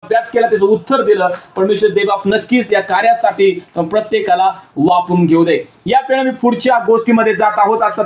अभ्यास केला, त्याचं उत्तर दिलं, परमेश्वर देवबाप नक्कीच या कार्यासाठी प्रत्येकाला वापरून घेऊ दे. या वेळेला मी पुढच्या गोष्टीमध्ये जात आहोत. आजचा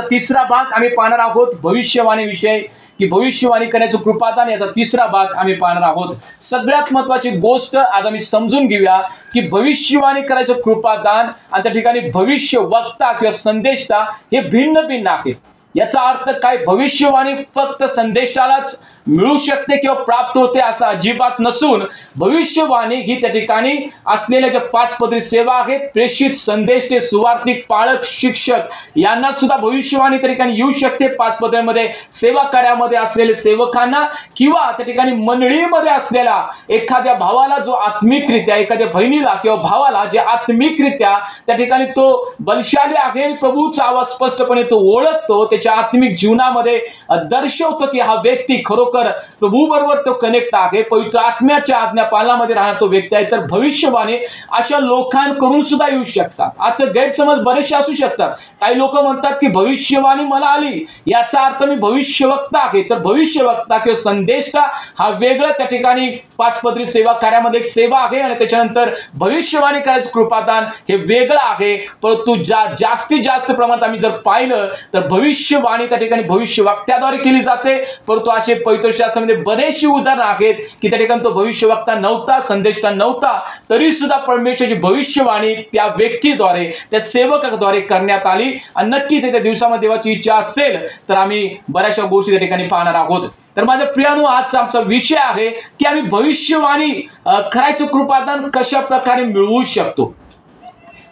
तिसरा भाग आम्ही पाहणार आहोत भविष्यवाणी विषय, की भविष्यवाणी करण्याचं कृपादान, याचा तिसरा भाग आम्ही पाहणार आहोत. सगळ्यात महत्वाची गोष्ट आज आम्ही समजून घेऊया की भविष्यवाणी करायचं कृपादान आणि त्या ठिकाणी भविष्य वक्ता किंवा संदेष्टा हे भिन्न भिन्न आहेत. याचा अर्थ काय? भविष्यवाणी फक्त संदेष्टालाच मिळू शकते किंवा प्राप्त होते असं अजिबात नसून, भविष्यवाणी ही त्या ठिकाणी असलेल्या ज्या 5 पदरी सेवा आहेत, प्रेषित, संदेष्टे, सुवार्तिक, पाळक, शिक्षक यांना सुद्धा भविष्यवाणी त्या ठिकाणी येऊ शकते. 5 पदरीमध्ये सेवा कार्यामध्ये असलेले सेवकांना किंवा त्या ठिकाणी मंडळीमध्ये असलेल्या एखाद्या भावाला जो आत्मिकरित्या, एखाद्या बहिणीला किंवा भावाला जे आत्मिकरित्या त्या ठिकाणी तो बलशाली आहे, प्रभूचा आवाज स्पष्टपणे तो ओळखतो, त्याच्या आत्मिक जीवनामध्ये दर्शवतो की हा व्यक्ती खरोखर प्रभू बरोबर तो कनेक्ट आहे, पवित्र आत्म्याच्या आज्ञा पालनामध्ये राहणारा तो व्यक्ती आहे. तर भविष्यवाणी अशा लोकांकडून सुद्धा येऊ शकतात. आजचे गैरसमज बरेचसे असू शकतात. काही लोक म्हणतात की भविष्यवाणी मला आली, याचा अर्थ मी भविष्यवक्ता आहे. तर भविष्यवक्ता किंवा संदेष्टा हा वेगळा त्या ठिकाणी 5 पदरी सेवा कार्यामध्ये एक सेवा आहे आणि त्याच्यानंतर भविष्यवाणी करायचं कृपादान हे वेगळं आहे. परंतु जास्तीत जास्त प्रमाणात आम्ही जर पाहिलं तर भविष्यवाणी त्या ठिकाणी भविष्यवक्त्याद्वारे केली जाते. परंतु असे पवित्र शास्त्रामध्ये बरेचशी उदाहरणं आहेत की त्या ठिकाणी तो भविष्यवक्ता नव्हता, संदेष्टा नव्हता, तरी सुद्धा परमेश्वराची भविष्यवाणी त्या व्यक्तीद्वारे, त्या सेवकाद्वारे करण्यात आली. आणि नक्कीच त्या दिवसामध्ये देवाची इच्छा असेल तर आम्ही बऱ्याचशा गोष्टी त्या ठिकाणी पाहणार आहोत. तर माझ्या प्रियानो, आजचा आमचा विषय आहे की आम्ही भविष्यवाणी करायचं कृपादान कशा प्रकारे मिळवू शकतो.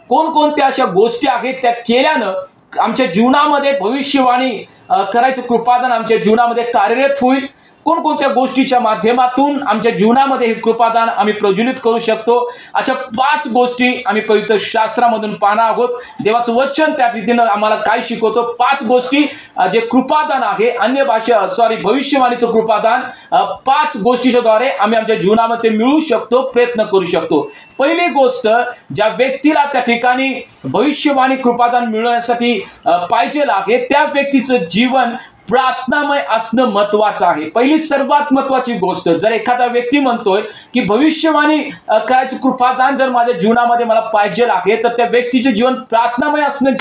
कोणकोणत्या अशा गोष्टी आहेत त्या केल्यानं आमच्या जीवनामध्ये भविष्यवाणी करायचं कृपादान आमच्या जीवनामध्ये कार्यरत होईल. कोणकोणत्या गोष्टीच्या माध्यमातून आमच्या जीवनामध्ये हे कृपादान आम्ही प्रज्वलित करू शकतो. अशा 5 गोष्टी आम्ही पवित्र शास्त्रामधून पाहणार आहोत. देवाचं वचन त्या रीतीनं आम्हाला काय शिकवतो. 5 गोष्टी जे कृपादान आहे, भविष्यवाणीचं कृपादान 5 गोष्टीच्या द्वारे आम्ही आमच्या जीवनामध्ये मिळवू शकतो, प्रयत्न करू शकतो. पहिली गोष्ट, ज्या व्यक्तीला त्या ठिकाणी भविष्यवाणी कृपादान मिळवण्यासाठी पाहिजे आहे, त्या व्यक्तीचं जीवन प्रार्थनामय असणं महत्वाचं आहे. पहिली सर्वात महत्वाची गोष्ट, जर एखादा व्यक्ती म्हणतोय की भविष्यवाणी करायचं कृपादान जर माझ्या जीवनामध्ये मला पाहिजे आहे, तर त्या व्यक्तीचे जीवन प्रार्थनामय असणं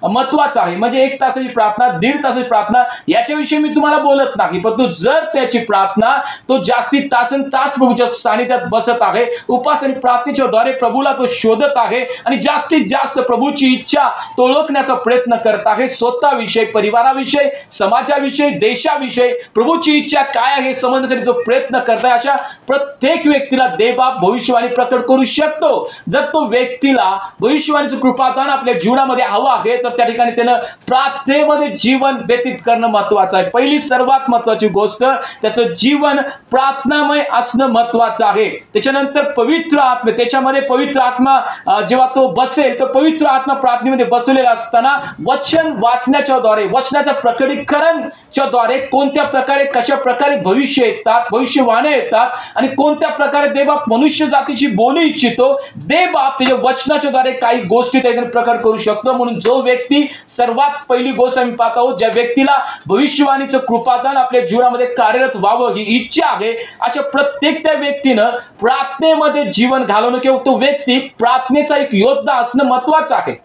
महत्वाचं आहे. म्हणजे 1 तासाची प्रार्थना, 1.5 तासाची प्रार्थना याच्याविषयी मी तुम्हाला बोलत नाही, परंतु जर त्याची प्रार्थना तो जास्तीत तास प्रभूच्या सानिध्यात बसत आहे, उपास आणि प्रार्थनेच्या द्वारे प्रभूला तो शोधत आहे आणि जास्तीत जास्त प्रभूची इच्छा तो ओळखण्याचा प्रयत्न करत आहे, स्वतःविषयी, परिवाराविषयी, समाजाविषयी, देशाविषयी प्रभूची इच्छा काय आहे समजण्यासाठी जो प्रयत्न करताय, अशा प्रत्येक व्यक्तीला देवबाप भविष्यवाणी प्रकट करू शकतो. जर तो व्यक्तीला भविष्यवाणीचं कृपादान आपल्या जीवनामध्ये हवं आहे, तर त्या ठिकाणी त्यानं प्रार्थनेमध्ये जीवन व्यतीत करणं महत्वाचं आहे. पहिली सर्वात महत्वाची गोष्ट, त्याचं जीवन प्रार्थनामय असणं महत्वाचं आहे. त्याच्यानंतर पवित्र आत्मा, त्याच्यामध्ये पवित्र आत्मा जेव्हा तो बसेल, तर पवित्र आत्मा प्रार्थनेमध्ये बसलेला असताना वचन वाचण्याच्या द्वारे, वचनाचं प्रकटीकरणच्या द्वारे कोणत्या प्रकारे, कशा प्रकारे भविष्य येतात, भविष्यवाणी येतात आणि कोणत्या प्रकारे देवबाप मनुष्य जातीची बोलू इच्छितो, देवबाप त्याच्या वचनाच्या द्वारे काही गोष्टी त्याने प्रकट करू शकतो. म्हणून जो व्यक्ती, सर्वात पहिली गोष्ट आम्ही पाहत आहोत, ज्या व्यक्तीला भविष्यवाणीचं कृपादान आपल्या जीवनामध्ये कार्यरत व्हावं ही इच्छा आहे, अशा प्रत्येक त्या व्यक्तीनं प्रार्थनेमध्ये जीवन घालवणं किंवा तो व्यक्ती प्रार्थनेचा एक योद्धा असणं महत्वाचं आहे.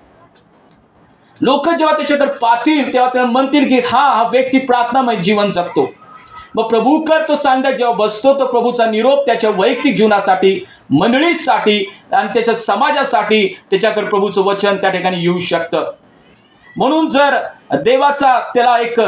लोक जेव्हा त्याच्याकडे पाहतील तेव्हा त्यांना म्हणतील की हा व्यक्ती प्रार्थनामय जीवन जगतो. मग प्रभूकर तो सांगत जेव्हा बसतो, तर प्रभूचा निरोप त्याच्या वैयक्तिक जीवनासाठी, मंडळीसाठी आणि त्याच्या समाजासाठी त्याच्याकडे प्रभूचं वचन त्या ठिकाणी येऊ शकतं. म्हणून जर देवाचा त्याला एक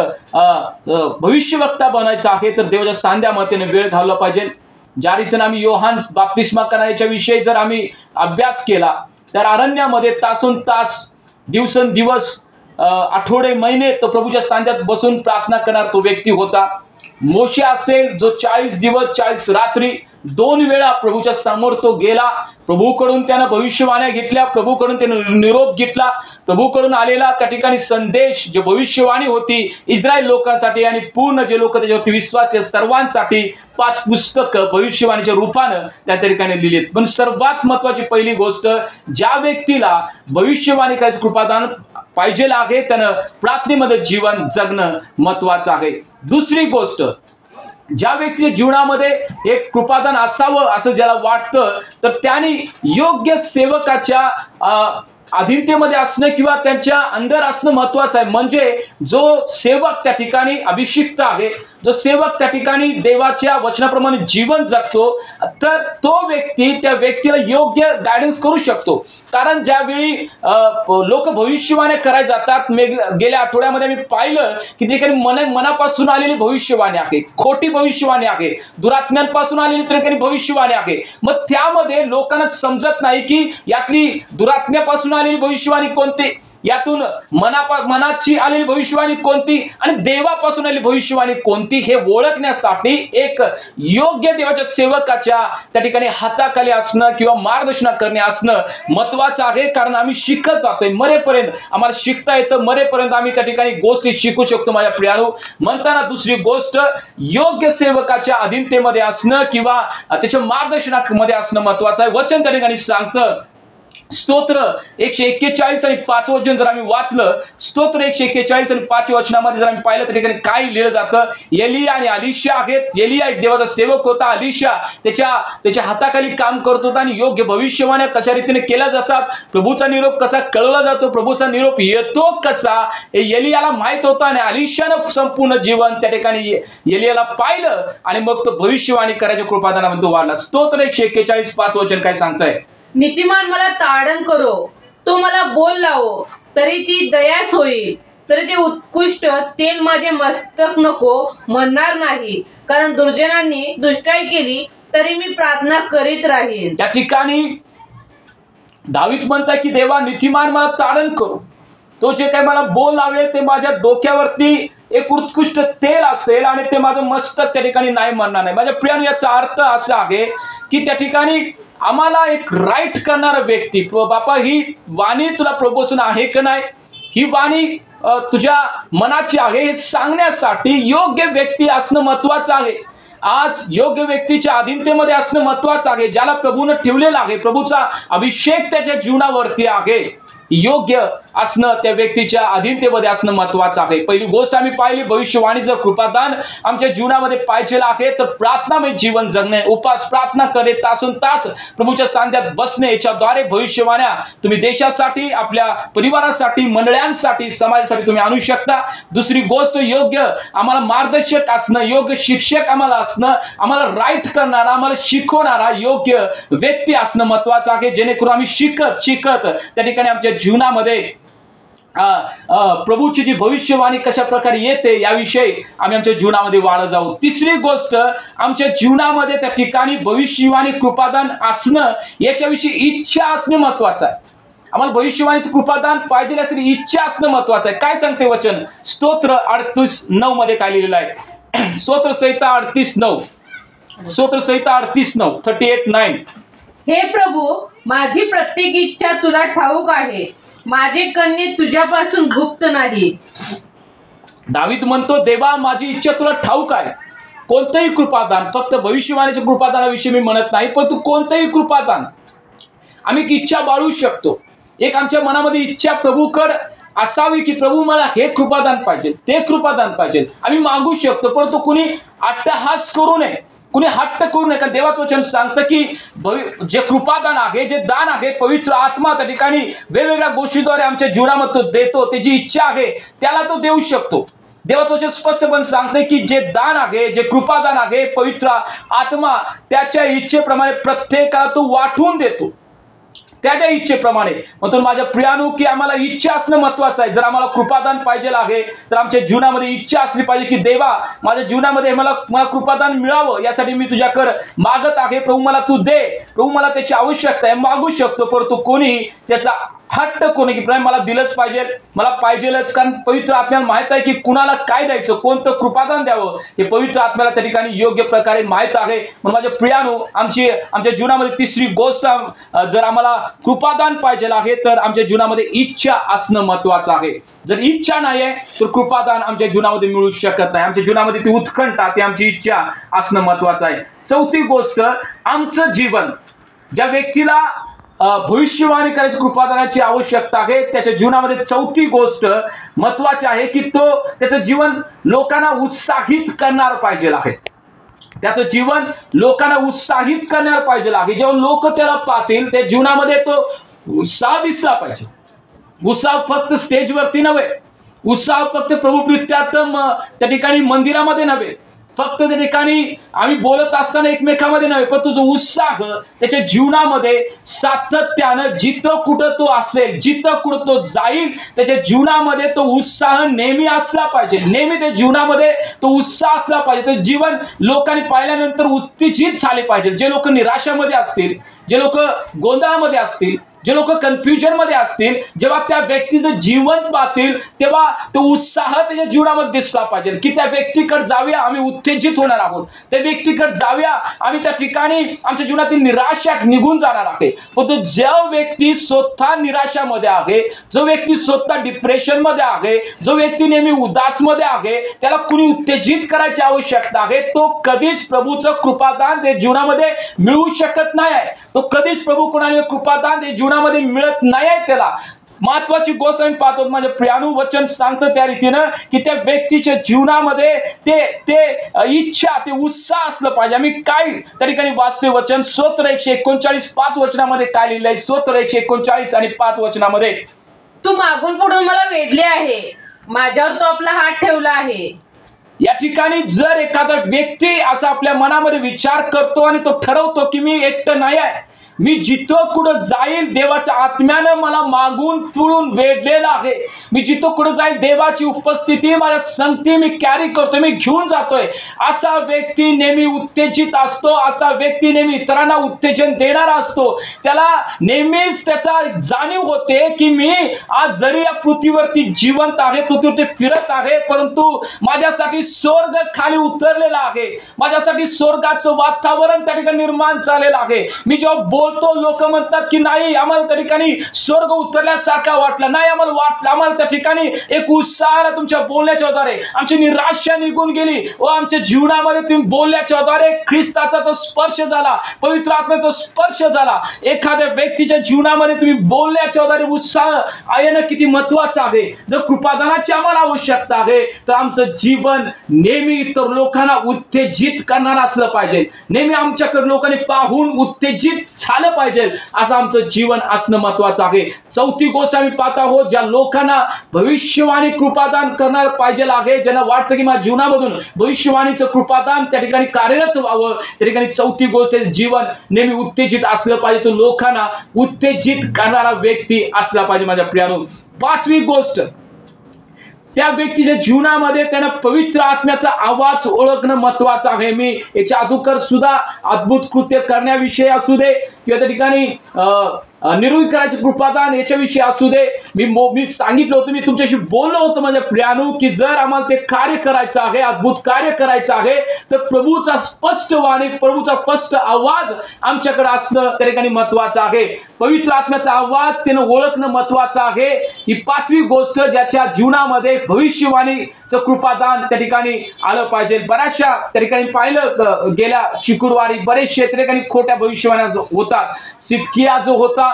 भविष्यवक्ता बनायचा आहे, तर देवाच्या सांध्यामध्ये वेळ घालवला पाहिजे. ज्या रीतीने आम्ही योहान बाप्तिस्मा करण्याच्या विषयी जर आम्ही अभ्यास केला, तर अरण्यामध्ये तासोन तास, दिवसेंदिवस, आठवडे, महिने तो प्रभूच्या सांध्यात बसून प्रार्थना करणार तो व्यक्ती होता. मोशे असेल, जो 40 दिवस 40 रात्री 2 वेळा प्रभूच्या समोर तो गेला. प्रभूकडून त्यानं भविष्यवाण्या घेतल्या, प्रभूकडून त्यानं निरोप घेतला, प्रभूकडून आलेला त्या ठिकाणी संदेश, जे भविष्यवाणी होती इस्रायल लोकांसाठी आणि पूर्ण जे लोक त्याच्यावरती विश्वास सर्वांसाठी 5 पुस्तकं भविष्यवाणीच्या रूपानं त्या ठिकाणी लिहिलीत. पण सर्वात महत्वाची पहिली गोष्ट, ज्या व्यक्तीला भविष्यवाणी करायचं कृपादान पाहिजे आहे, त्यानं प्रार्थनेमध्ये जीवन जगणं महत्वाचं आहे. दुसरी गोष्ट, ज्या व्यक्तीच्या जीवनामध्ये एक कृपादान असावं असं ज्याला वाटतं, तर त्याने योग्य सेवकाच्या अधीनतेमध्ये असणं किंवा त्यांच्या अंदर असणं महत्वाचं आहे. म्हणजे जो सेवक त्या ठिकाणी अभिषिक्त आहे, जो सेवक त्या ठिकाणी देवाच्या वचनाप्रमाणे जीवन जगतो, तर तो व्यक्ती त्या व्यक्तीला योग्य गायडन्स करू शकतो. कारण ज्यावेळी लोक भविष्यवाणी करायला जातात, गेल्या आठवड्यामध्ये मी पाहिलं की ठिकाणी मनापासून आलेली भविष्यवाणी आहे, खोटी भविष्यवाणी आहे, दुरात्म्यांपासून आलेली ठिकाणी भविष्यवाणी आहे. मग त्यामध्ये लोकांना समजत नाही की यातली दुरात्म्यापासून आलेली भविष्यवाणी कोणती, यातून मनाची आलेली भविष्यवाणी कोणती आणि देवापासून आलेली भविष्यवाणी कोणती, हे ओळखण्यासाठी एक योग्य देवाच्या सेवकाच्या त्या ठिकाणी हाताखाली असणं किंवा मार्गदर्शन करणे असणं महत्वाचं आहे. कारण आम्ही शिकत जातोय, मरेपर्यंत आम्हाला शिकता येतं, मरेपर्यंत आम्ही त्या ठिकाणी गोष्टी शिकू शकतो. माझ्या प्रियानो, म्हणताना दुसरी गोष्ट योग्य सेवकाच्या अधीनतेमध्ये असणं किंवा त्याच्या मार्गदर्शनामध्ये असणं महत्वाचं आहे. वचन त्या ठिकाणी सांगतं, स्तोत्र 141 आणि 5 वचन जर आम्ही वाचलं, स्तोत्र 141 आणि 5 वचनामध्ये जर आम्ही पाहिलं तर ठिकाणी काय लिहिलं जातं, एलिया आणि अलिशा आहेत. एलिया एक देवाचा सेवक होता, अलिशा त्याच्या हाताखाली काम करत होता आणि योग्य भविष्यवाण्या कशा रीतीने केल्या जातात, प्रभूचा निरोप कसा कळवला जातो, प्रभूचा निरोप येतो कसा, हे एलियाला माहित होतं. आणि अलिशानं संपूर्ण जीवन त्या ठिकाणी एलियाला पाहिलं आणि मग तो भविष्यवाणी करायच्या कृपादानामध्ये तो वाढला. स्तोत्र 141 5 वचन काय सांगतंय, नीतिमान मला ताडण करो, तो मला बोल लावो, तरी ती दयाच होईल. तरी ते उत्कृष्ट तेल माझे मस्तक नको म्हणणार नाही. कारण दुर्जनांनी दुष्टाई केली तरी मी प्रार्थना करीत राहील. त्या ठिकाणी दावीद म्हणतात की देवा, नीतिमान मला ताडण करो, तो जे काही मला बोल लावेल ते माझ्या डोक्यावरती एक उत्कृष्ट तेल असेल आणि ते माझं मस्तक त्या ठिकाणी नाही म्हणणार नाही. माझ्या प्रियाने याचा अर्थ असा आहे की त्या ठिकाणी आम्हाला एक राईट करणारा व्यक्ती, बापा ही वाणी तुला प्रभूसून आहे का नाही, ही वाणी तुझ्या मनाची आहे हे सांगण्यासाठी योग्य व्यक्ती असणं महत्वाचं आहे. आज योग्य व्यक्तीच्या अधीनतेमध्ये असणं महत्वाचं आहे. ज्याला प्रभूनं ठेवलेला आहे, प्रभूचा अभिषेक त्याच्या जीवनावरती आहे, योग्य असणं त्या व्यक्तीच्या अधीनतेमध्ये असणं महत्वाचं आहे. पहिली गोष्ट आम्ही पाहिली, भविष्यवाणीचं कृपादान आमच्या जीवनामध्ये पाहिजे आहे तर प्रार्थनामय जीवन जगणे, उपास प्रार्थना करे, तासून तास प्रभूच्या सांध्यात बसणे, याच्याद्वारे भविष्यवाण्या तुम्ही देशासाठी, आपल्या परिवारासाठी, मंडळांसाठी, समाजासाठी तुम्ही आणू शकता. दुसरी गोष्ट, योग्य आम्हाला मार्गदर्शक असणं, योग्य शिक्षक आम्हाला असणं, आम्हाला राईट करणारा, आम्हाला शिकवणारा योग्य व्यक्ती असणं महत्वाचं आहे. जेणेकरून आम्ही शिकत त्या ठिकाणी आमच्या जीवनामध्ये प्रभूची जी भविष्यवाणी कशा प्रकारे येते याविषयी आम्ही आमच्या जीवनामध्ये वाढत जाऊ. तिसरी गोष्ट, आमच्या जीवनामध्ये त्या ठिकाणी भविष्यवाणी कृपादान असणं, याच्याविषयी इच्छा असणे महत्वाचं आहे. आम्हाला भविष्यवाणीचं कृपादान पाहिजे असेल, इच्छा असणं महत्वाचं आहे. काय सांगते वचन, स्तोत्र 38:9 मध्ये काय लिहिलेलं आहे, स्तोत्र संहिता 38:9, स्तोत्र संहिता 38:9, 38:9. हे प्रभू, माझी प्रत्येक इच्छा तुला ठाऊक आहे, माझे कन्ये तुझ्यापासून गुप्त नाही. दावीद म्हणतो, देवा माझी इच्छा तुला ठाऊक आहे. कोणतंही कृपादान, फक्त भविष्यवाणीच्या कृपादानाविषयी मी म्हणत नाही, पण तू कोणतंही कृपादान आम्ही इच्छा बाळगू शकतो. एक आमच्या मनामध्ये इच्छा प्रभूकडे असावी की प्रभू मला हे कृपादान पाहिजे, ते कृपादान पाहिजे, आम्ही मागू शकतो. परंतु कुणी अट्टहास करू नये, कुणी हट्ट करू नये. कारण देवाचं वचन सांगतं की जे कृपादान आहे, जे दान आहे, पवित्र आत्मा त्या ठिकाणी वेगवेगळ्या गोष्टीद्वारे आमच्या जीवनामध्ये तो देतो. त्याची इच्छा आहे त्याला तो देऊ शकतो. देवाचं वचन स्पष्टपणे सांगते की जे दान आहे, जे कृपादान आहे, पवित्र आत्मा त्याच्या इच्छेप्रमाणे प्रत्येकाला तो वाटून देतो, त्याच्या इच्छेप्रमाणे. म्हणून माझ्या प्रियानो की आम्हाला इच्छा असणं महत्वाचं आहे. जर आम्हाला कृपादान पाहिजे आहे तर आमच्या जीवनामध्ये इच्छा असली पाहिजे की देवा माझ्या जीवनामध्ये मला कृपादान मिळावं, यासाठी मी तुझ्याकडे मागत आहे. प्रभू मला तू दे, प्रभू मला त्याची आवश्यकता आहे, मागू शकतो. परंतु कोणी त्याचा हट्ट कोणी की मला दिलंच पाहिजे, मला पाहिजेलच. कारण पवित्र आत्म्याला माहित आहे की कुणाला काय द्यायचं, कोणतं कृपादान द्यावं, हे पवित्र आत्म्याला त्या ठिकाणी योग्य प्रकारे माहित आहे. म्हणून माझ्या प्रियानो, आमच्या जीवनामध्ये तिसरी गोष्ट, जर आम्हाला कृपादान पाहिजे आहे तर आमच्या जीवनामध्ये इच्छा असणं महत्वाचं आहे. जर इच्छा नाही आहे तर कृपादान आमच्या जीवनामध्ये मिळू शकत नाही. आमच्या जीवनामध्ये ती उत्कंठा, ती आमची इच्छा असणं महत्वाचं आहे. चौथी गोष्ट, आमचं जीवन, ज्या व्यक्तीला भविष्यवाणी करायची कृपादानाची आवश्यकता आहे, त्याच्या जीवनामध्ये चौथी गोष्ट महत्वाची आहे की तो त्याचं जीवन लोकांना उत्साहित करणार पाहिजे आहे. त्याचं जीवन लोकांना उत्साहित करणार पाहिजे आहे. जेव्हा लोक त्याला पाहतील त्या जीवनामध्ये तो उत्साह दिसला पाहिजे. उत्साह फक्त स्टेजवरती नव्हे, उत्साह फक्त प्रभुप्रित्यात त्या ठिकाणी मंदिरामध्ये नव्हे, फक्त त्या ठिकाणी आम्ही बोलत असताना एकमेकांमध्ये नव्हे, पण तो जो उत्साह त्याच्या जीवनामध्ये सातत्यानं जिथं कुठं तो असेल, जिथं कुठं तो जाईल, त्याच्या जीवनामध्ये तो उत्साह नेहमी असला पाहिजे. नेहमी त्या जीवनामध्ये तो उत्साह असला पाहिजे. तो जीवन लोकांनी पाहिल्यानंतर उत्तेजित झाले पाहिजे. जे लोक निराशामध्ये असतील, जे लोक गोंधळामध्ये असतील, जे लोक कन्फ्युजन मध्ये असतील, जेव्हा त्या व्यक्तीचं जीवन पाहतील तेव्हा तो उत्साह त्याच्या जीवनामध्ये दिसला पाहिजे की त्या व्यक्तीकडे जाऊया, आम्ही उत्तेजित होणार आहोत. त्या व्यक्तीकडे जाऊया, आम्ही त्या ठिकाणी आमच्या जीवनातील निराशा निघून जाणार आहे. पण तो जो व्यक्ती स्वतः निराशामध्ये आहे, जो व्यक्ती स्वतः डिप्रेशन मध्ये आहे, जो व्यक्ती नेहमी उदासमध्ये आहे, त्याला कुणी उत्तेजित करायची आवश्यकता आहे. तो कधीच प्रभूचं कृपादान त्या जीवनामध्ये मिळू शकत नाही. तो कधीच प्रभू कोणाला कृपादान त्या जीवनामध्ये मिळत नाही. त्याला महत्वाची गोष्ट आम्ही पाहतो, माझ्या प्रियानु वचन सांगतं त्या रीतीनं की त्या व्यक्तीच्या जीवनामध्ये ते इच्छा, ते उत्साह असलं पाहिजे. आम्ही काय त्या ठिकाणी वाचतोय वचन, स्तोत्र 139 5 वचनामध्ये काय लिहिलंय? स्तोत्र 139 आणि 5 वचनामध्ये, तू मागून पुढून मला वेढले आहे, माझ्यावर तो आपला हात ठेवला आहे. या ठिकाणी जर एखादा व्यक्ती असा आपल्या मनामध्ये विचार करतो आणि तो ठरवतो की मी एकटं नाही आहे, मी जिथं कुठं जाईल देवाच्या आत्म्यानं मला मागून पुढून वेढलेलं आहे, मी जिथं कुठं जाईल देवाची उपस्थिती माझ्या संगती मी कॅरी करतोय, मी घेऊन जातोय, असा व्यक्ती नेहमी उत्तेजित असतो. असा व्यक्ती नेहमी इतरांना उत्तेजन देणारा असतो. त्याला नेहमीच त्याचा जाणीव होते की मी आज जरी या पृथ्वीवरती जिवंत आहे, पृथ्वीवरती फिरत आहे, परंतु माझ्यासाठी स्वर्ग खाली उतरलेला आहे, माझ्यासाठी स्वर्गाचं वातावरण त्या ठिकाणी निर्माण झालेलं आहे. मी जेव्हा बोलतो लोक म्हणतात की नाही आम्हाला त्या ठिकाणी स्वर्ग उतरल्यासारखा वाटला नाही, आम्हाला त्या ठिकाणी एक उत्साह आला तुमच्या बोलण्याच्या द्वारे, आमची निराशा निघून गेली व आमच्या जीवनामध्ये तुम्ही बोलण्याच्या द्वारे ख्रिस्ताचा तो स्पर्श झाला, पवित्र आत्म्याचा तो स्पर्श झाला. एखाद्या व्यक्तीच्या जीवनामध्ये तुम्ही बोलण्याच्या द्वारे उत्साह येणं किती महत्वाचं आहे. जर कृपादानाची आम्हाला आवश्यकता आहे तर आमचं जीवन नेहमी इतर लोकांना उत्तेजित करणार असलं पाहिजे. नेहमी आमच्याकडे लोकांनी पाहून उत्तेजित झालं पाहिजे, असं आमचं जीवन असणं महत्वाचं आहे. चौथी गोष्ट आम्ही पाहत आहोत, ज्या लोकांना भविष्यवाणी कृपादान करणार पाहिजे आहे, ज्यांना वाटतं की माझ्या जीवनामधून भविष्यवाणीचं कृपादान त्या ठिकाणी कार्यरत व्हावं, त्या ठिकाणी चौथी गोष्ट जीवन नेहमी उत्तेजित असलं पाहिजे. तो लोकांना उत्तेजित करणारा व्यक्ती असला पाहिजे. माझ्या प्रियानो, पाचवी गोष्ट, त्या व्यक्तीच्या जीवनामध्ये त्यांना पवित्र आत्म्याचा आवाज ओळखणं महत्वाचं आहे. मी एक जादूकर सुद्धा अद्भुत कृत्य करण्याविषयी असू दे किंवा त्या ठिकाणी निर्भय करायचे कृपादान याच्याविषयी असू दे, मी सांगितलं होतं, मी तुमच्याशी बोललो होतं माझ्या प्रियानो की जर आम्हाला ते कार्य करायचं आहे, अद्भुत कार्य करायचं आहे, तर प्रभूचा स्पष्ट वाणी, प्रभूचा स्पष्ट आवाज आमच्याकडे असणं त्या ठिकाणी महत्वाचं आहे. पवित्र आत्म्याचा आवाज त्यानं ओळखणं महत्वाचं आहे. ही पाचवी गोष्ट, ज्याच्या जीवनामध्ये भविष्यवाणीचं कृपादान त्या ठिकाणी आलं पाहिजे. बऱ्याचशा त्या ठिकाणी पाहिलं गेल्या शुक्रवारी बरेचशे त्या ठिकाणी खोट्या भविष्यवाण्या होतात. सिदकिया जो होता,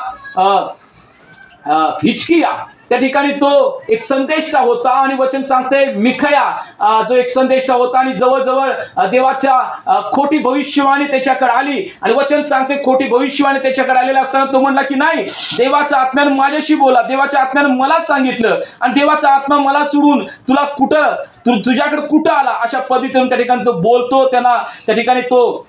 हिचकिया, त्या ठिकाणी तो एक संदेष्टा होता आणि वचन सांगते मिखया जो एक संदेष्टा होता आणि जवळजवळ देवाच्या खोटी भविष्यवाणी त्याच्याकडे आली आणि वचन सांगते खोटी भविष्यवाणी त्याच्याकडे आलेला असताना तो म्हणला की नाही, देवाच्या आत्म्यानं माझ्याशी बोला, देवाच्या आत्म्यानं मला सांगितलं आणि देवाचा आत्मा मला सोडून तुला तुझ्याकडे कुठं आला, अशा पद्धतीने त्या ठिकाणी तो बोलतो, त्यांना त्या ठिकाणी तो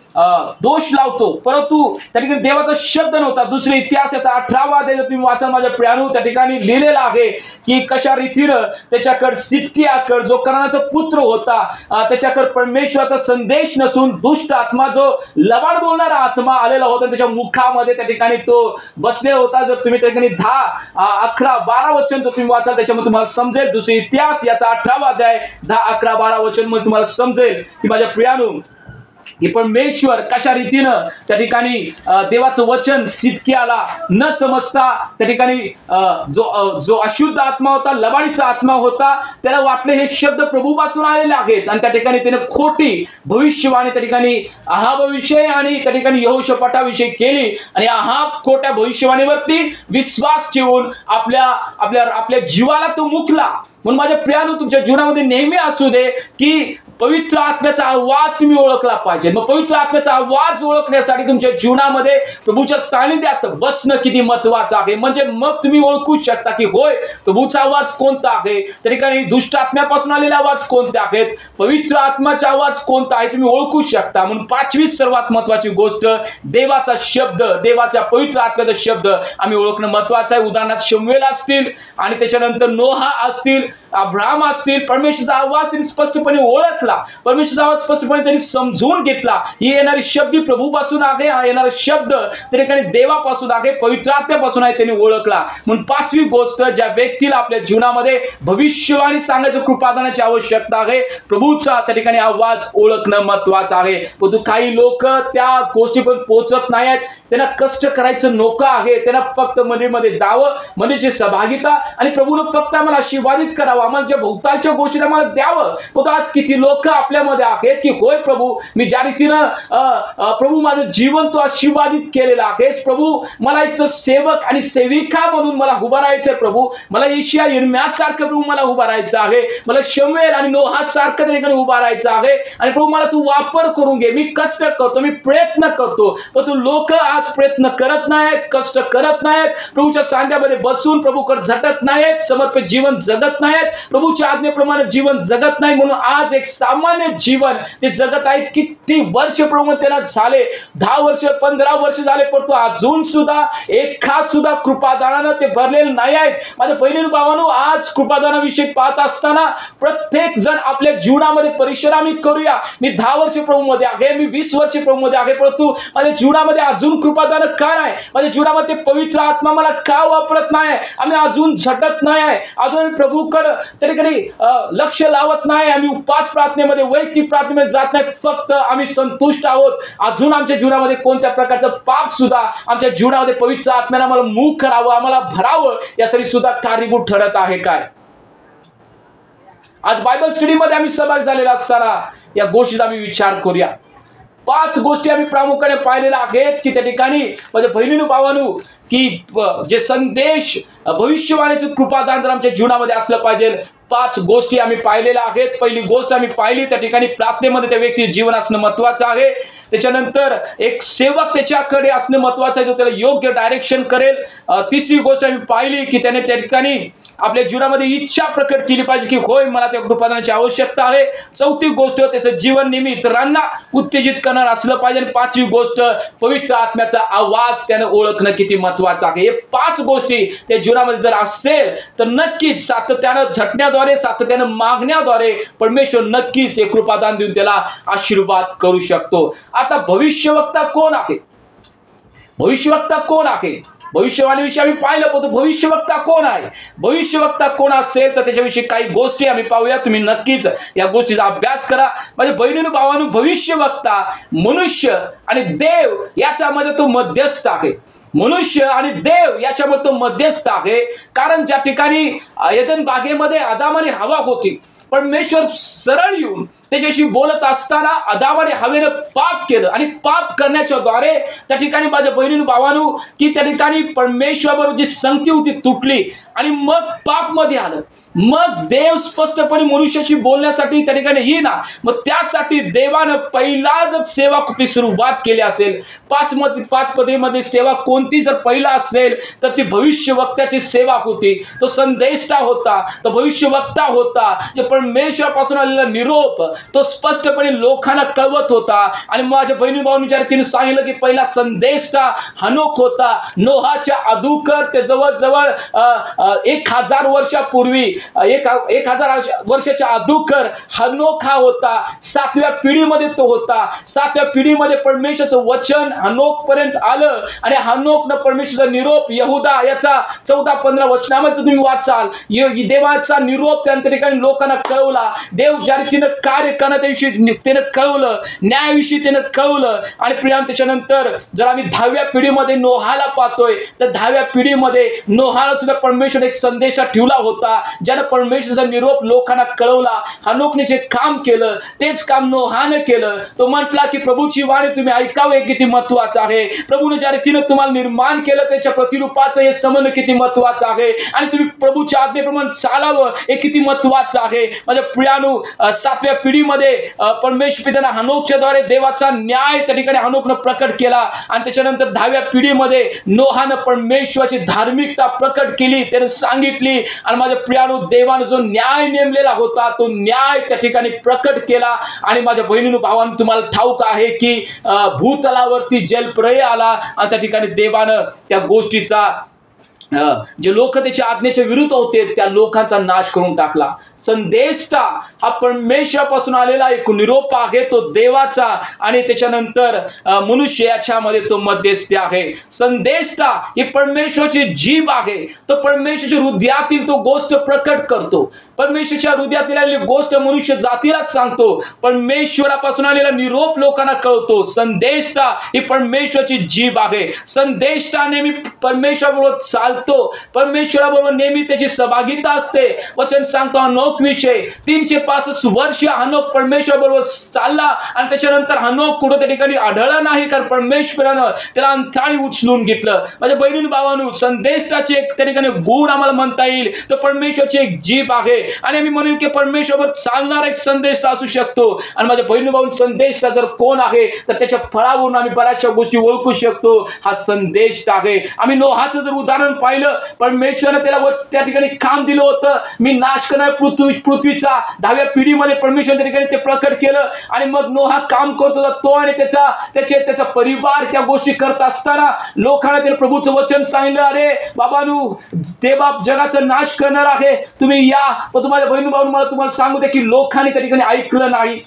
दोष लावतो, परंतु त्या ठिकाणी देवाचा शब्द नव्हता. दुसरे इतिहास याचा 18वा अध्याय तुम्ही वाचा माझ्या प्रियानो, त्या ठिकाणी लिहिलेला आहे की कशा रीतीनं त्याच्याकडे सिदकियाकडे जो कनानाचा पुत्र होता, त्याच्याकडे परमेश्वराचा संदेश नसून दुष्ट आत्मा, जो लबाड बोलणारा आत्मा आलेला होता, त्याच्या मुखामध्ये त्या ठिकाणी तो बसलेला होता. जर तुम्ही त्या ठिकाणी 10, 11, 12 वचन जर तुम्ही वाचाल त्याच्यामध्ये तुम्हाला समजेल. दुसरे इतिहास याचा 18वा अध्याय 10, 11, 12 वचन मध्ये तुम्हाला समजेल की माझ्या प्रियानो की परमेश्वर कशा रीतीनं त्या ठिकाणी देवाचं वचन सिदकियाला न समजता त्या ठिकाणी जो अशुद्ध आत्मा होता, लबाडीचा आत्मा होता, त्याला वाटले हे शब्द प्रभूपासून आलेले आहेत आणि त्या ठिकाणी त्याने खोटी भविष्यवाणी त्या ठिकाणी अहाबाविषयी आणि त्या ठिकाणी यहोशापाटाविषयी केली आणि अहाब खोट्या भविष्यवाणीवरती विश्वास ठेवून आपल्या जीवाला तो मुकला. म्हणून माझ्या प्रियानो तुमच्या जीवनामध्ये नेहमी असू दे की पवित्र आत्म्याचा आवाज तुम्ही ओळखला पाहिजे. मग पवित्र आत्म्याचा आवाज ओळखण्यासाठी तुमच्या जीवनामध्ये प्रभूच्या सानिध्यात बसणं किती महत्वाचं आहे. म्हणजे मग तुम्ही ओळखू शकता की होय प्रभूचा आवाज कोणता आहे, त्या ठिकाणी दुष्ट आत्म्यापासून आलेले आवाज कोणते आहेत, पवित्र आत्म्याचा आवाज कोणता आहे तुम्ही ओळखू शकता. म्हणून पाचवी सर्वात महत्वाची गोष्ट देवाचा शब्द, देवाच्या पवित्र आत्म्याचा शब्द आम्ही ओळखणं महत्वाचं आहे. उदाहरणार्थ शमूएल असतील आणि त्याच्यानंतर नोहा असतील, अब्राहम असतील, परमेश्वराचा आवाज त्यांनी स्पष्टपणे ओळखला, परमेश्वराचा आवाज स्पष्टपणे त्यांनी समजून घेतला. ही येणारी शब्द प्रभूपासून आहे, हा येणारा शब्द त्या ठिकाणी देवापासून आहे, पवित्र आत्म्यापासून आहे, त्यांनी ओळखला. म्हणून पाचवी गोष्ट, ज्या व्यक्तीला आपल्या जीवनामध्ये भविष्यवाणी सांगायचं कृपादानाची आवश्यकता आहे, प्रभूचा त्या ठिकाणी आवाज ओळखणं महत्वाचं आहे. परंतु काही लोक त्या गोष्टीपर्यंत पोहोचत नाहीत, त्यांना कष्ट करायचं नको आहे, त्यांना फक्त मंदिरामध्ये जावं, मंदिराची सहभागिता आणि प्रभूनं फक्त आम्हाला आशीर्वादित करावं, आम्हाला ज्या भोवतालच्या गोष्टी आम्हाला द्यावं. मग आज किती लोक आपल्यामध्ये आहेत की होय प्रभू मी ज्या रीतीनं प्रभू माझं जीवन तो आशीर्वादित केलेला आहे, प्रभू मला एक सेवक आणि सेविका म्हणून मला उभा राहायचं आहे, प्रभू मला यशाया यिर्मयासारखं प्रभू मला उभा राहायचं आहे, मला शमूएल आणि नोहासारखं त्या ठिकाणी उभा राहायचं आहे आणि प्रभू मला तू वापर करून घे. मी कष्ट करतो, मी प्रयत्न करतो, पण तू लोक आज प्रयत्न करत नाहीत, कष्ट करत नाहीत, प्रभूच्या सांध्यामध्ये बसून प्रभूकडे झटत नाहीत, समर्पित जीवन जगत नाहीत, प्रभूच्या आज्ञेप्रमाणे जीवन जगत नाही. म्हणून आज एक सामान्य जीवन ते जगत आहेत. किती वर्ष प्रभू त्यांना झाले, 10 वर्ष 15 वर्ष झाले, परंतु अजून सुद्धा एका सुद्धा कृपादानानं ते भरलेले नाही आहेत. माझ्या बहिणी भावांनो, आज कृपादानाविषयी पाहत असताना प्रत्येक जण आपल्या जीवनामध्ये परिश्रम करूया. मी 10 वर्ष प्रभूमध्ये आहे, मी 20 वर्ष प्रभूमध्ये आहे, परंतु माझ्या जीवनामध्ये अजून कृपादान का नाही, माझ्या जीवनामध्ये पवित्र आत्मा मला का वापरत नाही, आम्ही अजून झटत नाही आहे, अजून प्रभूकडे त्या ठिकाणी लक्ष लावत नाही, आम्ही उपास प्रार्थनेमध्ये वैयक्तिक प्रार्थनेमध्ये जात नाही, फक्त आम्ही संतुष्ट आहोत. अजून आमच्या जीवनामध्ये कोणत्या प्रकारचं पाप सुद्धा आमच्या जीवनामध्ये पवित्र आत्म्याला आम्हाला मुख करावं, आम्हाला भरावं, यासाठी सुद्धा कारणीभूत ठरत आहे काय. आज बायबल स्टडीमध्ये आम्ही सहभाग झालेला असताना या गोष्टीचा आम्ही विचार करूया. 5 गोष्टी आम्ही प्रामुख्याने पाहिलेल्या आहेत की त्या ठिकाणी माझ्या बहिणीनु भावांनो की जे संदेश भविष्यवाणीचं कृपादान जर आमच्या जीवनामध्ये असलं पाहिजे, 5 गोष्टी आम्ही पाहिलेल्या आहेत. पहिली गोष्ट आम्ही पाहिली त्या ठिकाणी प्रार्थनेमध्ये त्या व्यक्तीचे जीवन असणं महत्वाचं आहे. त्याच्यानंतर एक सेवक त्याच्याकडे असणं महत्वाचं आहे, जो त्याला योग्य डायरेक्शन करेल. तिसरी गोष्ट आम्ही पाहिली की त्याने त्या ठिकाणी आपल्या जीवनामध्ये इच्छा प्रकट केली पाहिजे की होय मला त्या कृपादानाची आवश्यकता आहे. चौथी गोष्ट त्याचं जीवन नेहमी इतरांना उत्तेजित करणार असलं पाहिजे. आणि 5वी गोष्ट पवित्र आत्म्याचा आवाज त्यानं ओळखणं किती महत्वाचं आहे. हे 5 गोष्टी त्या जीवनामध्ये जर असेल तर नक्कीच सातत्यानं झटण्याद्वारे, सातत्यानं मागण्याद्वारे परमेश्वर नक्कीच हे कृपादान देऊन त्याला आशीर्वाद करू शकतो. आता भविष्यवक्ता कोण आहे? भविष्यवक्ता कोण आहे? भविष्यवाणीविषयी आम्ही पाहिलं, पण भविष्यवक्ता कोण आहे? भविष्यवक्ता कोण असेल तर त्याच्याविषयी काही गोष्टी आम्ही पाहूया. तुम्ही नक्कीच या गोष्टीचा अभ्यास करा. माझ्या बहिणीनु भावांनो, भविष्यवक्ता मनुष्य आणि देव याच्यामध्ये तो मध्यस्थ आहे. मनुष्य आणि देव याच्यामध्ये तो मध्यस्थ आहे. कारण ज्या ठिकाणी एदन बागेमध्ये आदाम आणि हवा होती, परमेश्वर सरळ येऊन त्याच्याशी बोलत असताना आदामाने हवेनं पाप केलं आणि पाप करण्याच्या द्वारे त्या ठिकाणी माझ्या बहिणीनु भावांनो की त्या ठिकाणी परमेश्वराबरोबर जी संगती होती तुटली आणि मग पाप मध्ये आलं. मग देव स्पष्टपणे मनुष्याशी बोलण्यासाठी त्या ठिकाणी येईना. मग त्यासाठी देवानं पहिला जर सेवा कुठली सुरुवात केली असेल, 5 पदीमध्ये सेवा कोणती जर पहिला असेल तर ती भविष्यवक्त्याची सेवा होती. तो संदेष्टा होता, तो भविष्यवक्ता होता, जे परमेश्वरापासून आलेला निरोप तो स्पष्टपणे लोकांना कळवत होता. आणि माझ्या बहिणी भावांनी तिने सांगितलं की पहिला संदेष्टा हनोक होता. नोहाच्या अगोदर ते जवळजवळ 1000 वर्षापूर्वी 1000 वर्षाच्या अगोदर हनोक हा होता. 7व्या पिढीमध्ये तो होता. 7व्या पिढीमध्ये परमेश्वराचं वचन हनोक पर्यंत आलं आणि हनोकनं परमेश्वराचा निरोप यहुदा याचा 14-15 वचनामध्ये तुम्ही वाचाल, देवाचा निरोप त्या ठिकाणी लोकांना कळवला. देव ज्या रीतीनं कार्य कार्य करणार त्याविषयी त्यानं कळवलं, न्यायाविषयी त्यानं कळवलं. आणि प्रिया त्याच्यानंतर जर आम्ही 10व्या पिढीमध्ये नोहाला पाहतोय, तर 10व्या पिढीमध्ये नोहाला सुद्धा परमेश्वर एक संदेश ठेवला होता, ज्यानं परमेश्वराचा निरोप लोकांना कळवला. हनोकने जे काम केलं तेच काम नोहानं केलं. तो म्हटला की प्रभूची वाणी तुम्ही ऐकावं हे किती महत्वाचं आहे. प्रभूने ज्या रीतीनं तुम्हाला निर्माण केलं त्याच्या प्रतिरूपाचं हे समजणं किती महत्वाचं आहे, आणि तुम्ही प्रभूच्या आज्ञेप्रमाणे चालावं हे किती महत्वाचं आहे. माझ्या प्रियानु 7व्या पिढीमध्ये परमेश्वर पित्यानं हनोकच्या द्वारे देवाचा न्याय त्या ठिकाणी हनोकनं प्रकट केला. आणि त्याच्यानंतर 10व्या पिढीमध्ये नोहानं परमेश्वराची धार्मिकता प्रकट केली, त्यानं सांगितली. आणि माझ्या प्रियानु देवानं जो न्याय नेमलेला होता तो न्याय त्या ठिकाणी प्रकट केला. आणि माझ्या बहिणीनु भावांनो, तुम्हाला ठाऊक आहे की भूतलावरती जलप्रलय आला आणि त्या ठिकाणी देवानं त्या गोष्टीचा जे लोक त्याच्या आज्ञेच्या विरुद्ध होते त्या लोकांचा नाश करून टाकला. संदेष्टा हा परमेश्वरापासून आलेला एक निरोप आहे, तो देवाचा. आणि त्याच्यानंतर मनुष्य याच्यामध्ये तो मध्यस्थी आहे. संदेष्टा ही परमेश्वराची जीभ आहे, तो परमेश्वराच्या हृदयातील तो गोष्ट प्रकट करतो. परमेश्वराच्या हृदयातील आलेली गोष्ट मनुष्य जातीलाच सांगतो. परमेश्वरापासून आलेला निरोप लोकांना कळतो. संदेष्टा ही परमेश्वराची जीभ आहे. संदेष्टा नेहमी परमेश्वराबरोबर चालतो, परमेश्वराबरोबर नेहमी त्याची सहभागिता असते. वचन सांगतो हनोक विषय 365 वर्ष हनोक परमेश्वराबरोबर चालला. आणि त्याच्यानंतर हनोक कुठं त्या ठिकाणी आढळला नाही, कारण परमेश्वरानं त्याला अंतराळी उचलून घेतलं. माझ्या बहिणी भावांनो, संदेशाचे एक त्या ठिकाणी गुण आम्हाला म्हणता येईल, तो परमेश्वराची एक जीभ आहे. आणि आम्ही म्हणून की परमेश्वराबरोबर चालणारा एक संदेश असू शकतो. आणि माझ्या बहिणी भाऊ, संदेश जर कोण आहे तर त्याच्या फळावरून आम्ही बऱ्याचशा गोष्टी ओळखू शकतो. हा संदेश आहे. आम्ही नोहाचं जर उदाहरण पाहिलं, परमेश्वराने त्याला त्या ठिकाणी काम दिलं होतं, मी नाश करणार पृथ्वीचा. 10व्या पिढीमध्ये परमेश्वर त्या ठिकाणी ते प्रकट केलं. आणि मग नोहा काम करत होता, तो आणि त्याचा परिवार त्या गोष्टी करत असताना लोकांना त्याने प्रभूचं वचन सांगितलं, अरे बाबांनो, ते बाप जगाचा नाश करणार आहे, तुम्ही या. पण तुम्हाला बहिणी भाऊ, मला तुम्हाला सांगू द्या की लोकांनी त्या ठिकाणी ऐकलं नाही,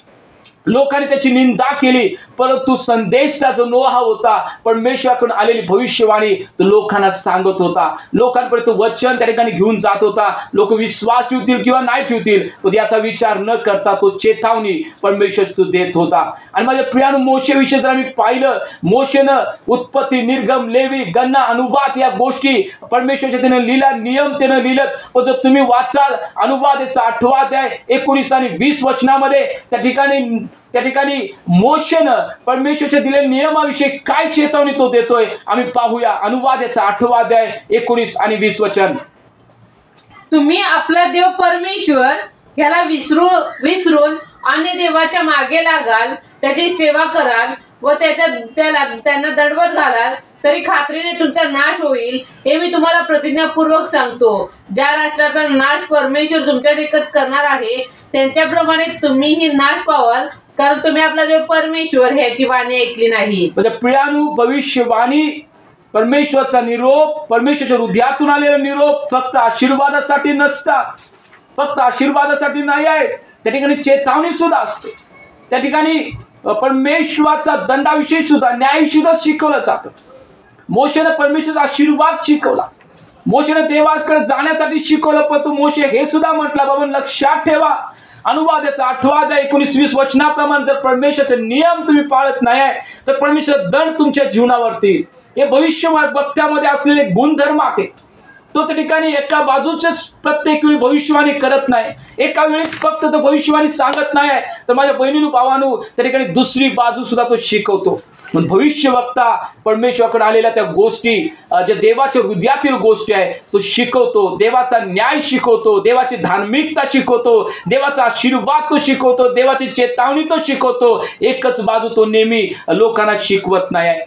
लोकांनी त्याची निंदा केली. परंतु संदेश जो नोहा होता, परमेश्वराकडून आलेली भविष्यवाणी तो लोकांना सांगत होता, लोकांपर्यंत वचन त्या ठिकाणी घेऊन जात होता. लोक विश्वास ठेवतील किंवा नाही ठेवतील पण याचा विचार न करता तो चेतावणी परमेश्वर तो देत होता. आणि माझ्या प्रियानु, मोशेविषयी जर आम्ही पाहिलं, मोशेनं उत्पत्ती, निर्गम, लेवी, गणना, अनुवाद या गोष्टी परमेश्वराच्या त्यानं लिहिला, नियम त्यानं लिहिलं. पण जर तुम्ही वाचाल अनुवाद याचा 8वा अध्याय 19 आणि 20 वचनामध्ये त्या ठिकाणी मोशेनं परमेश्वराच्या दिलेल्या नियमाविषयी काय चेतावणी तो देतोय आम्ही पाहूया. अनुवाद याचा 8वा अध्याय 19 आणि 20 वचन. तुम्ही आपला देव परमेश्वर ह्याला विसरून अन्य देवाच्या मागे लागाल, त्याची सेवा कराल व त्यांना दंडवत घालाल, तरी खात्रीने तुमचा नाश होईल, हे मी तुम्हाला प्रतिज्ञापूर्वक सांगतो. ज्या राष्ट्राचा नाश परमेश्वर तुमच्या देखत करणार आहे, त्यांच्याप्रमाणे तुम्हीही नाश पावाल, कारण तुम्ही आपला देव परमेश्वर ह्याची वाणी ऐकली नाही. म्हणजे प्रियानु, भविष्यवाणी, परमेश्वराचा निरोप, परमेश्वराच्या हृदयातून आलेला निरोप फक्त आशीर्वादासाठी नसतात, फक्त आशीर्वादासाठी नाही आहे, त्या ठिकाणी चेतावणी सुद्धा असते. त्या ठिकाणी परमेश्वराचा दंडाविषयी सुद्धा, न्यायाविषयी सुद्धा शिकवलं जातं. मोशेनं परमेश्वराचा आशीर्वाद शिकवला, मोशेनं देवाकडे जाण्यासाठी शिकवलं. पण तो मोशे हे सुद्धा म्हटला, बाबा लक्षात ठेवा, अनुवाद याचा 8वा अध्याय 19-20 वचनाप्रमाणे जर परमेश्वराचे नियम तुम्ही पाळत नाही तर परमेश्वर दंड तुमच्या जीवनावरती. हे भविष्यवक्त्यामध्ये असलेले गुणधर्म आहेत. तो त्या ठिकाणी एका बाजूचेच प्रत्येक वेळी भविष्यवाणी करत नाही, एका वेळेस फक्त तो भविष्यवाणी सांगत नाही, तर माझ्या बहिणीनु भावांनो, त्या ठिकाणी दुसरी बाजू सुद्धा तो शिकवतो. पण भविष्यवक्ता परमेश्वराकडे आलेल्या त्या गोष्टी, ज्या देवाच्या हृदयातील गोष्टी आहे तो शिकवतो, देवाचा न्याय शिकवतो, देवाची धार्मिकता शिकवतो, देवाचा आशीर्वाद तो शिकवतो, देवाची चेतावणी तो शिकवतो. एकच बाजू तो नेहमी लोकांना शिकवत नाही आहे.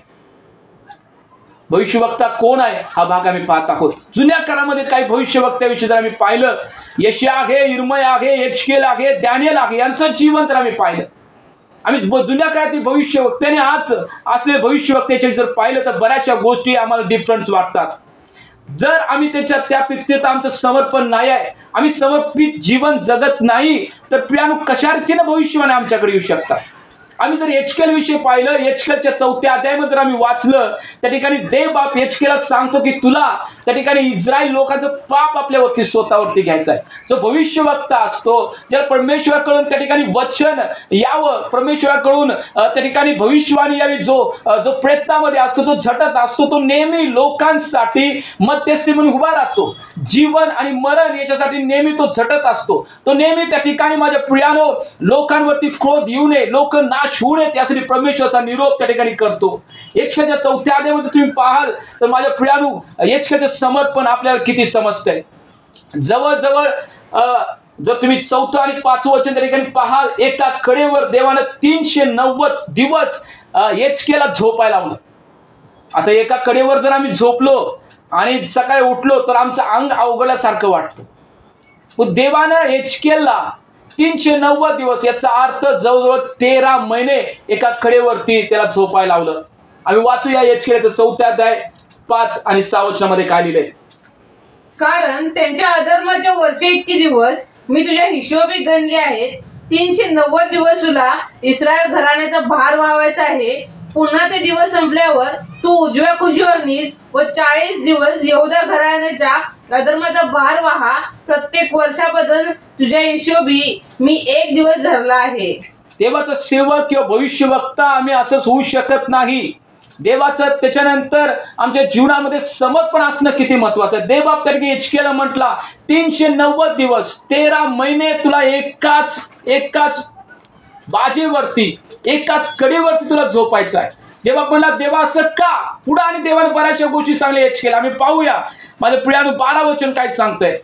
भविष्यवक्ता कोण आहे हा भाग आम्ही पाहत आहोत. जुन्या काळामध्ये काही भविष्यवक्त्याविषयी जर आम्ही पाहिलं, यशया आहे, इर्मया आहे, एचकेल आहे, दानिएल आहे, यांचं जीवन जर आम्ही पाहिलं, आम्ही जुन्या काळातील भविष्यवक्त्याने आज असलेले भविष्यवक्त्याचे जर पाहिलं तर बऱ्याचशा गोष्टी आम्हाला डिफरन्स वाटतात. जर आम्ही त्या पित्तेत आमचं समर्पण नाही आहे, आम्ही समर्पित जीवन जगत नाही, तर प्रियानु कशा रीतीने भविष्यवाणी आमच्याकडे येऊ शकतात. आम्ही जर एचकेल विषयी पाहिलं, एचकेलच्या 4थ्या अध्यायामध्ये जर आम्ही वाचलं, त्या ठिकाणी देव बाप एचकेलला सांगतो की तुला त्या ठिकाणी इस्रायल लोकांचं पाप आपल्यावरती स्वतःवरती घ्यायचं आहे. जो भविष्यवक्ता असतो, ज्याला परमेश्वराकडून त्या ठिकाणी वचन यावं, परमेश्वराकडून त्या ठिकाणी भविष्यवाणी यावी, जो प्रयत्नामध्ये असतो, तो झटत असतो, तो नेहमी लोकांसाठी मध्यस्थी म्हणून उभा राहतो. जीवन आणि मरण याच्यासाठी नेहमी तो झटत असतो. तो नेहमी त्या ठिकाणी माझ्या प्रियानो लोकांवरती क्रोध येऊ नये, लोक नाश होऊ नये यासाठी परमेश्वराचा निरोप त्या ठिकाणी करतो. एचकेलच्या 4थ्या अध्यायामध्ये तुम्ही पाहाल तर माझ्या प्रियानो एचकेलचं समर्पण आपल्याला किती समजतंय. जवळजवळ जर तुम्ही 4थं आणि 5वं वचन त्या ठिकाणी पाहाल, एका कडेवर देवानं 390 दिवस एचकेलला झोपायला लावलं. आता एका कडेवर जर आम्ही झोपलो आणि सकाळी उठलो तर आमचं अंग अवघडल्यासारखं वाटतं. पण देवानं एचकेलला 390 दिवस, याचा अर्थ जवळजवळ 13 महिने एका कडेवरती त्याला झोपायला लावलं. आम्ही वाचूया एचकेलचं 4था अध्याय 5 आणि 6 वचनामध्ये काय लिहिलंय. कारण त्यांच्या अधर्माच्या वर्षे इतके दिवस मी तुझ्या हिशोबी गणले आहेत. 390 दिवस तुला इस्रायल घराण्याचा भार व्हावायचा आहे. पुन्हा ते दिवस संपल्यावर तू उजव्या कुशीवर नीस व 40 दिवस यहूदा घराण्याच्या अधर्माचा भार व्हा. प्रत्येक वर्षाबद्दल तुझ्या हिशोबी मी 1 दिवस धरला आहे. देवाचा सेवक किंवा भविष्यवक्ता आम्ही असंच होऊ शकत नाही. देवाचं त्याच्यानंतर आमच्या जीवनामध्ये समर्पण असणं किती महत्वाचं आहे. देवबाप तरी एचकेलला म्हटला 390 दिवस 13 महिने तुला एकाच बाजेवरती, एकाच कडेवरती तुला झोपायचं आहे. देवा म्हणला, देवा असं का? पुढे आणि देवाने बऱ्याचशा गोष्टी सांगल्या एचकेलला. आम्ही पाहूया माझ्या प्रियानु 12 वचन काय सांगतंय.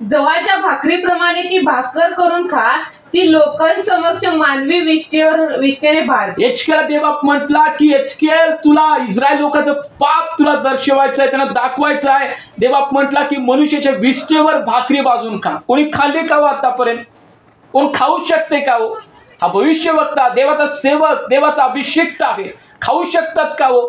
जवाच्या भाकरीप्रमाणे ती भाकर करून खा, ती लोकांसमक्ष मानवी विष्ठेने भाज. एचकेलला देवबाप म्हटला की एचकेल तुला इस्रायल लोकांचं पाप तुला दर्शवायचं आहे, त्यांना दाखवायचं आहे. देवबाप म्हटला की मनुष्याच्या विष्ठेवर भाकरी भाजून खा. कोणी खाल्ली का हो आतापर्यंत? कोण खाऊ शकते का हो? हा भविष्यवक्ता, देवाचा सेवक, देवाचा अभिषेक आहे, खाऊ शकतात का हो?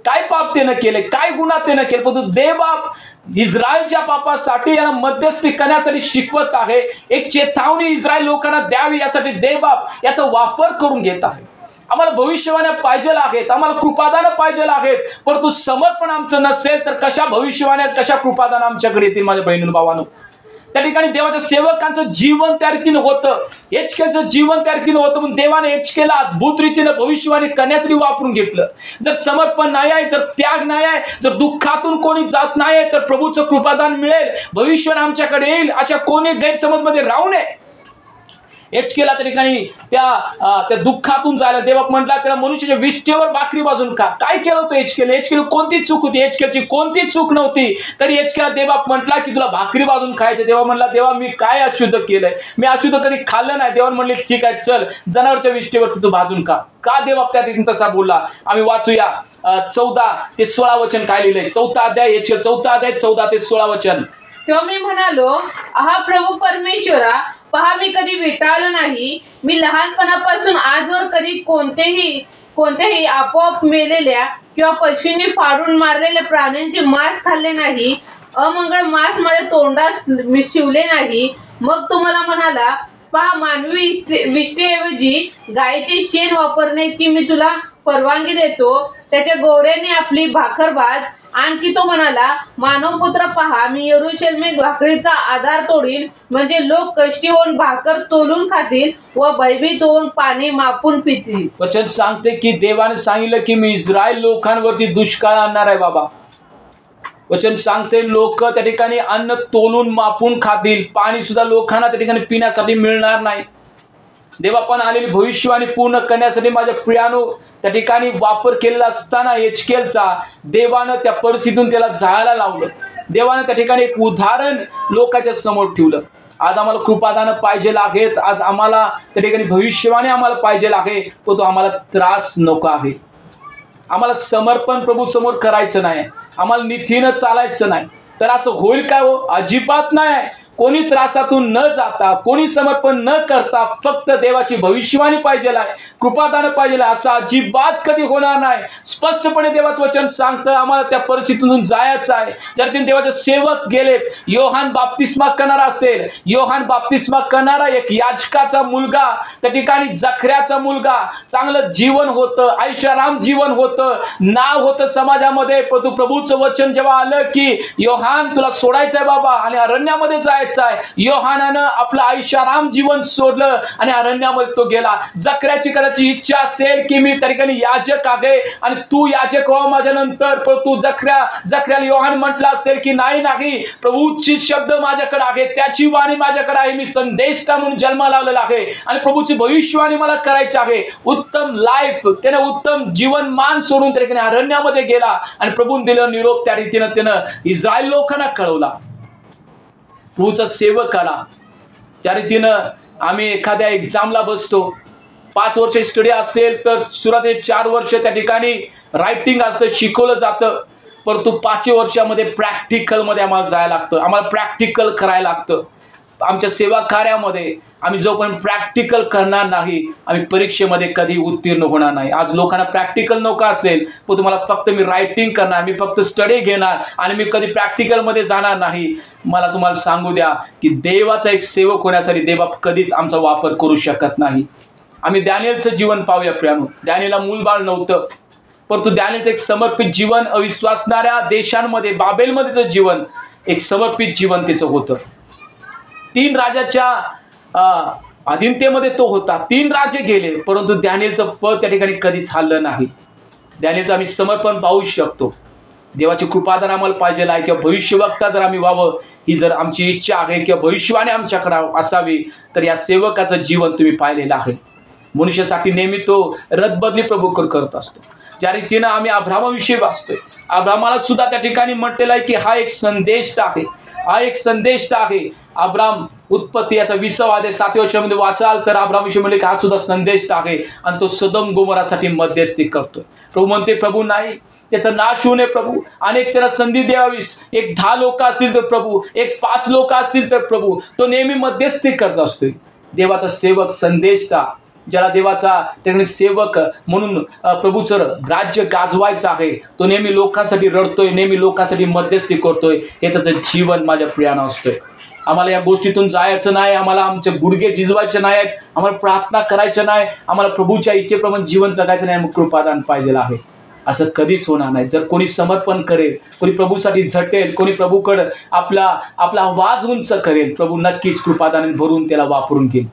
काय पाप त्यानं केले, काय गुन्हा त्यानं केले, परंतु देवबाप इस्रायलच्या पापासाठी याला मध्यस्थी करण्यासाठी शिकवत आहे. एक चेतावणी इस्रायल लोकांना द्यावी यासाठी देवबाप याचा वापर करून घेत आहे. आम्हाला भविष्यवाण्या पाहिजे आहेत, आम्हाला कृपादानं पाहिजे आहेत, परंतु समर्पण आमचं नसेल तर कशा भविष्यवाण्या, कशा कृपादान आमच्याकडे येतील. माझ्या बहिणीनं भावानं, त्या ठिकाणी देवाच्या सेवकांचं जीवन त्या रीतीनं होतं, एचकेलचं जीवन त्या रीतीनं होतं. म्हणून देवाने एचकेलला अद्भुत रीतीनं भविष्यवाणी करण्यासाठी वापरून घेतलं. जर समर्पण नाही आहे, जर त्याग नाही आहे, जर दुःखातून कोणी जात नाही आहे, तर प्रभूचं कृपादान मिळेल, भविष्यवाणी आमच्याकडे येईल, अशा कोणी गैरसमजमध्ये राहू नये. एचकेलला त्या ठिकाणी त्या दुःखातून जायला देवबाप म्हटला त्याला मनुष्याच्या विष्ठेवर भाकरी भाजून खा. काय केलं होतं एचकेल? एचकेल कोणती चूक होती? एचकेलची कोणती चूक नव्हती, तरी एचकेलला देवबाप म्हटला की तुला भाकरी भाजून खायचं. देवा म्हणला, देवा मी काय अशुद्ध केलंय? मी अशुद्ध कधी खाल्लं नाही. देवा म्हणले ठीक आहे, चल जनावरच्या विष्ठेवरती तू भाजून खा. का देवबाप त्या ठिकाणी तसा बोलला? आम्ही वाचूया 14 ते 16 वचन काय लिहिलंय. 4था अध्याय, एचकेल 4था अध्याय 14 ते 16 वचन. तेव्हा मी म्हणालो, आहा प्रभू परमेश्वरा, पहा मी कधी विटाळलो नाही. मी लहानपणापासून आजवर कधी कोणत्याही आपोआप मेलेल्या किंवा पशूंनी फाडून मारलेल्या प्राण्यांचे मांस खाल्ले नाही. अमंगळ मांस माझ्या तोंडास शिवले नाही. मग तुम्हाला म्हणाला, पहा मानवी विष्ठेऐवजी गायीचे शेण वापरण्याची मी तुला परवानगी देतो. त्याच्या गोऱ्याने आपली भाकर भाज. आणखी तो म्हणाला, मानवपुत्र पहा, मी यरूशलेमेत भाकरीचा आधार तोडील, म्हणजे लोक कष्टी होऊन भाकर तोलून खातील व भयभीत होऊन पाणी मापून पितील. वचन सांगते की देवाने सांगितलं की मी इस्रायल लोकांवरती दुष्काळ आणणार आहे. बाबा वचन सांगते लोक त्या ठिकाणी अन्न तोलून मापून खातील, पाणी सुद्धा लोकांना त्या ठिकाणी पिण्यासाठी मिळणार नाही. देवापण आलेली भविष्यवाणी पूर्ण करण्यासाठी माझ्या प्रियानो त्या ठिकाणी वापर केलेला असताना एचकेलचा देवानं त्या परिस्थितीतून त्याला जायला लावलं. देवानं त्या ठिकाणी एक उदाहरण लोकांच्या समोर ठेवलं. आज आम्हाला कृपादानं पाहिजे आहेत, आज आम्हाला त्या ठिकाणी भविष्यवाणी आम्हाला पाहिजे आहे, तो आम्हाला त्रास नको आहे. आम्हाला समर्पण प्रभू समोर करायचं नाही, आम्हाला नीतीनं चालायचं नाही. तर असं होईल काय हो? अजिबात नाही. कोणी त्रासातून न जाता, कोणी समर्पण न करता फक्त देवाची भविष्यवाणी पाहिजे आहे, कृपादान पाहिजे आहे, असं अजिबात कधी होणार नाही. स्पष्टपणे देवाचं वचन सांगतं आम्हाला त्या परिस्थितीतून जायचं आहे. जर ते देवाचे सेवक गेलेत, योहान बाप्तिस्मा करणारा असेल, योहान बाप्तिस्मा करणारा एक याजकाचा मुलगा, त्या ठिकाणी जखऱ्याचा मुलगा, चांगलं जीवन होतं, ऐशाराम जीवन होतं, नाव होतं समाजामध्ये. परंतु प्रभूचं वचन जेव्हा आलं की योहान तुला सोडायचंय बाबा आणि अरण्यामध्ये जायचं आहे, योहानानं आपलं ऐशाराम जीवन सोडलं आणि अरण्यामध्ये तो गेला. जखऱ्याची कदाचित इच्छा असेल की मी त्या ठिकाणी याजक आहे आणि तू याजक व्हा माझ्या नंतर, परंतु जखऱ्याला योहान म्हटलं असेल की नाही, प्रभूची शब्द माझ्याकडे आहे, त्याची वाणी माझ्याकडे आहे, मी संदेष्टा म्हणून जन्माला आलेला आहे आणि प्रभूची भविष्यवाणी मला करायची आहे. उत्तम लाईफ त्याने, उत्तम जीवनमान सोडून त्या ठिकाणी अरण्यामध्ये गेला आणि प्रभून दिलं निरोप. त्या रीतीनं त्यानं इस्रायल लोकांना कळवला. प्रभूचा सेवक आला. त्या रीतीनं आम्ही एखाद्या एक्झामला बसतो, 5 वर्ष स्टडी असेल तर सुरुवातीला 4 वर्ष त्या ठिकाणी रायटिंग असं शिकवलं जातं, परंतु 5व्या वर्षामध्ये प्रॅक्टिकलमध्ये आम्हाला जायला लागतं, आम्हाला प्रॅक्टिकल करायला लागतं. आमच्या सेवा कार्यामध्ये आम्ही जोपर्यंत प्रॅक्टिकल करणार नाही, आम्ही परीक्षेमध्ये कधी उत्तीर्ण होणार नाही. आज लोकांना प्रॅक्टिकल नको असेल, पण तुम्हाला फक्त मी रायटिंग करणार, मी फक्त स्टडी घेणार आणि मी कधी प्रॅक्टिकलमध्ये जाणार नाही. मला तुम्हाला सांगू द्या की देवाचा एक सेवक होण्यासाठी देव कधीच आमचा वापर करू शकत नाही. आम्ही दानिएलचं जीवन पाहूया प्रियानो. दानिएलला मूलबाळ नव्हतं, परंतु दानिएलचं एक समर्पित जीवन, अविश्वासणाऱ्या देशांमध्ये बाबेलमध्येचं जीवन, एक समर्पित जीवन त्याचं होतं. 3 राजाच्या अधीनतेमध्ये तो होता. 3 राजे गेले, परंतु दानिएलचं फळ त्या ठिकाणी कधीच हललं नाही. दानिएलचं आम्ही समर्पण पाहू शकतो. देवाची कृपादान आम्हाला पाहिजे आहे किंवा भविष्यवक्ता जर आम्ही व्हावं ही जर आमची इच्छा आहे किंवा भविष्यवाणी आमच्याकडे असावी, तर या सेवकाचं जीवन तुम्ही पाहिलेलं आहे. मनुष्यासाठी नेहमी तो रदबदली प्रभू करत असतो. ज्या रीतीनं आम्ही अब्रामाविषयी वाचतोय, अब्रामाला सुद्धा त्या ठिकाणी म्हटलेलं आहे की हा एक संदेश आहे, हा एक संदेश आहे. अब्राम उत्पत्ती याचा 20वा अध्याय 7व्या वर्षामध्ये वाचाल तर अब्रामविषयी म्हणले की हा सुद्धा संदेश आहे आणि तो सदोम गोमोरासाठी मध्यस्थी करतोय. प्रभू म्हणते प्रभू नाही, त्याचा नाश होऊ नये प्रभू, अनेक त्याला संधी द्यावीस. एक 10 लोक असतील तर प्रभू, एक 5 लोक असतील तर प्रभू, तो नेहमी मध्यस्थी करत असतोय. देवाचा सेवक संदेशता, ज्याला देवाचा त्याने सेवक म्हणून प्रभूचं राज्य गाजवायचं आहे, तो नेहमी लोकांसाठी रडतोय, नेहमी लोकांसाठी मध्यस्थी करतोय. हे त्याचं जीवन माझ्या प्रियानं असतोय. आम्हाला या गोष्टीतून जायचं नाही, आम्हाला आमचे गुडघे झिजवायचे नाहीत, आम्हाला प्रार्थना करायचं नाही, आम्हाला प्रभूच्या इच्छेप्रमाणे जीवन जगायचं नाही, मग कृपादान पाहिजे आहे. असं कधीच होणार नाही. जर कोणी समर्पण करेल, कोणी प्रभूसाठी झटेल, कोणी प्रभूकडं आपला आवाज उंच करेल, प्रभू नक्कीच कृपादान भरून त्याला वापरून घेईल.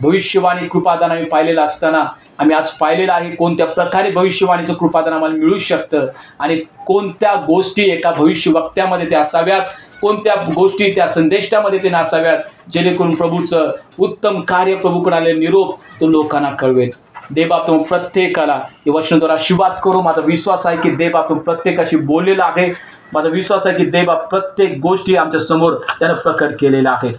भविष्यवाणी कृपादान आम्ही पाहिलेलं असताना आम्ही आज पाहिलेलं आहे कोणत्या प्रकारे भविष्यवाणीचं कृपादान आम्हाला मिळू शकतं आणि कोणत्या गोष्टी एका भविष्यवक्त्यामध्ये त्या असाव्यात, कोणत्या गोष्टी त्या संदेशामध्ये ते नसाव्यात, जेणेकरून प्रभूचं उत्तम कार्य, प्रभूकडे आलेले निरोप तो लोकांना कळवेल. देवबाप तुम्ही प्रत्येकाला हे वचनाद्वारे आशीर्वाद करू. माझा विश्वास आहे की देवबाप तुम्ही प्रत्येकाशी बोललेला आहे. माझा विश्वास आहे की देवबाप प्रत्येक गोष्टी आमच्या समोर त्यानं प्रकट केलेला आहे.